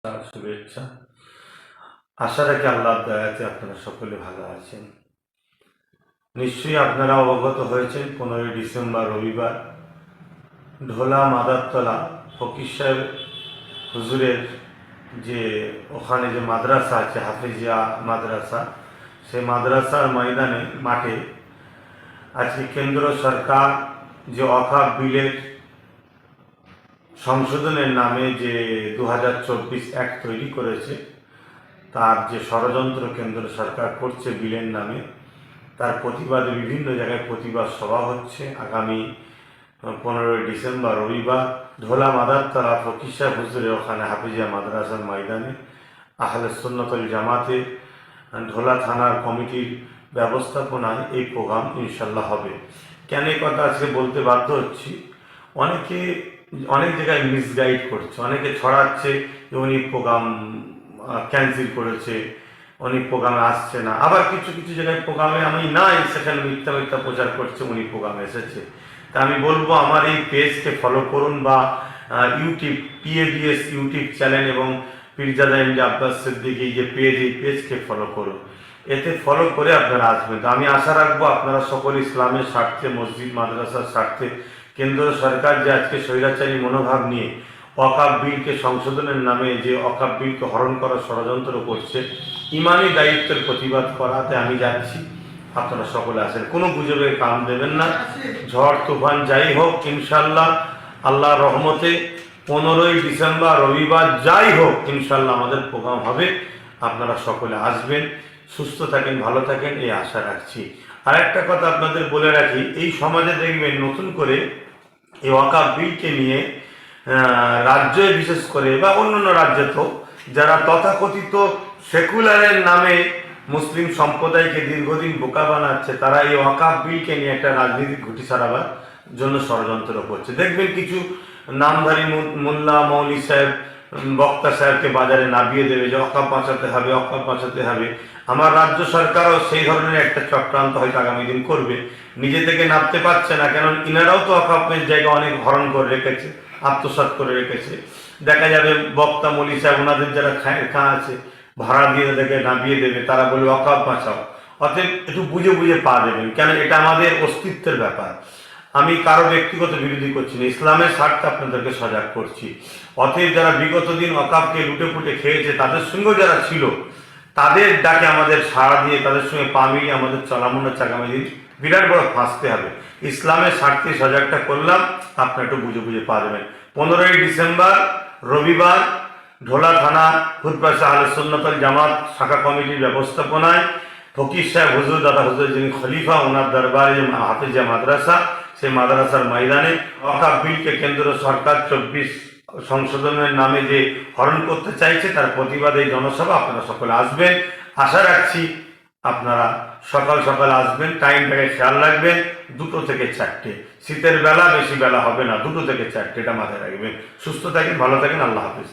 আর শুভেচ্ছা। আশা রাখি আল্লাহর দয়াতে আপনারা সকলে ভালো আছেন। নিশ্চয়ই আপনারা অবগত হয়েছেন 15 ডিসেম্বর রবিবার ঢোলা মাদারতলা ফকির সাহেব হুজুরের যে ওখানে যে মাদ্রাসা আছে হাফিজিয়া মাদ্রাসা, সেই মাদ্রাসার ময়দানে মাঠে আজকে কেন্দ্র সরকার যে ওয়াকফ বিলের সংশোধনের নামে যে 2024 অ্যাক্ট তৈরি করেছে, তার যে ষড়যন্ত্র কেন্দ্র সরকার করছে বিলের নামে, তার প্রতিবাদে বিভিন্ন জায়গায় প্রতিবাদ সভা হচ্ছে। আগামী 15 ডিসেম্বর রবিবার ঢোলা মাদারতলা ফকির সাহেব হুজুরের ওখানে হাফিজিয়া মাদ্রাসার ময়দানে আহলে সুন্নাত ওয়াল জামাতে ঢোলা থানার কমিটির ব্যবস্থাপনায় এই প্রোগ্রাম ইনশাল্লাহ হবে। কেন এই কথা আজকে বলতে বাধ্য হচ্ছি, অনেক জায়গায় মিসগাইড করছে, অনেকে ছড়াচ্ছে যে উনি প্রোগ্রাম ক্যান্সেল করেছে, উনি প্রোগ্রামে আসছে না। আবার কিছু কিছু জায়গায় প্রোগ্রামে আমি নাই, সেখানে মিথ্যা মিথ্যা প্রচার করছে উনি প্রোগ্রামে এসেছে। তা আমি বলবো আমার এই পেজকে ফলো করুন, বা ইউটিউব PABS ইউটিউব চ্যানেল এবং পীরজাদা এমডি আব্বাস সিদ্দিকী যে পেজ, এই পেজকে ফলো করুন। এতে ফলো করে আপনারা আসবেন। তো আমি আশা রাখবো আপনারা সকল ইসলামের স্বার্থে, মসজিদ মাদ্রাসার স্বার্থে কেন্দ্র সরকার যে আজকে স্বৈরাচারী মনোভাব নিয়ে ওয়াকফ বিলকে সংশোধনের নামে যে ওয়াকফ বিলকে হরণ করার ষড়যন্ত্র করছে, ইমানি দায়িত্বের প্রতিবাদ করাতে আমি যাচ্ছি। আপনারা সকলে আসেন, কোনো গুজবের কাম দেবেন না। ঝড় তুফান যাই হোক, ইনশাল্লাহ আল্লাহর রহমতে 15 ডিসেম্বর রবিবার যাই হোক ইনশাল্লাহ আমাদের প্রোগ্রাম হবে। আপনারা সকলে আসবেন, সুস্থ থাকেন, ভালো থাকেন, এই আশা রাখছি। আর একটা কথা আপনাদের বলে রাখি, এই সমাজে দেখবেন নতুন করে এই ওয়াকফ বিলকে নিয়ে রাজ্যে বিশেষ করে বা অন্যান্য রাজ্যে তো যারা তথাকথিত সেকুলারের নামে মুসলিম সম্প্রদায়কে দীর্ঘদিন বোকা বানাচ্ছে, তারা এই ওয়াকফ বিলকে নিয়ে একটা রাজনীতিক ঘুঁটি সারাবার জন্য ষড়যন্ত্র করছে। দেখবেন কিছু নামধারী মোল্লা মৌলী সাহেব, বক্তা সাহেবকে বাজারে নামিয়ে দেবে যে ওয়াকফ বাঁচাতে হবে, ওয়াকফ বাঁচাতে হবে। আমার রাজ্য সরকারও সেই ধরনের একটা চক্রান্ত হয়তো আগামী দিন করবে। নিজে থেকে নামতে পারছে না, কেন ইনারাও তো ওয়াকফের জায়গা অনেক হরণ করে রেখেছে, আত্মসাৎ করে রেখেছে। দেখা যাবে বক্তা মৌলী সাহেব ওনাদের যারা খা আছে ভাড়া দিয়ে তাদেরকে নামিয়ে দেবে, তারা বলবে ওয়াকফ বাঁচাও। অতএব একটু বুঝে বুঝে পা দেবেন, কেন এটা আমাদের অস্তিত্বের ব্যাপার। আমি কারো ব্যক্তিগত বিরোধী করছি না, ইসলামের স্বার্থে আপনাদেরকে সজাগ করছি। অতএব যারা বিগত দিন ওয়াকফকে লুটে পুটে খেয়েছে, তাদের সঙ্গেও যারা ছিল, তাদের ডাকে আমাদের সাড়া দিয়ে তাদের সঙ্গে পা মিলিয়ে আমাদের চলামনের আগামী দিন বিরাট বড় ফাঁসতে হবে। ইসলামের স্বার্থে সজাগটা করলাম, আপনারা একটু বুঝে বুঝে পা দেবেন। 15 ডিসেম্বর রবিবার ঢোলা থানা ফুরপাশা আহলে সুন্নাত ওয়াল জামাত শাখা কমিটির ব্যবস্থাপনায় ফকির সাহেব হুজুর, দাদা হুজুর যিনি খলিফা, ওনার দরবারে যে হাফিজিয়া মাদ্রাসা, সেই মাদ্রাসার ময়দানে ওয়াকফ বিলকে কেন্দ্র সরকার 24 সংশোধনের নামে যে হরণ করতে চাইছে, তার প্রতিবাদে এই জনসভা। আপনারা সকলে আসবেন, আশা রাখছি আপনারা সকাল সকাল আসবেন। টাইমটাকে খেয়াল রাখবেন, 2টো থেকে 4টে, শীতের বেলা বেশি বেলা হবে না, 2টো থেকে 4টে, এটা মাথায় রাখবেন। সুস্থ থাকেন, ভালো থাকেন, আল্লাহ হাফিজ।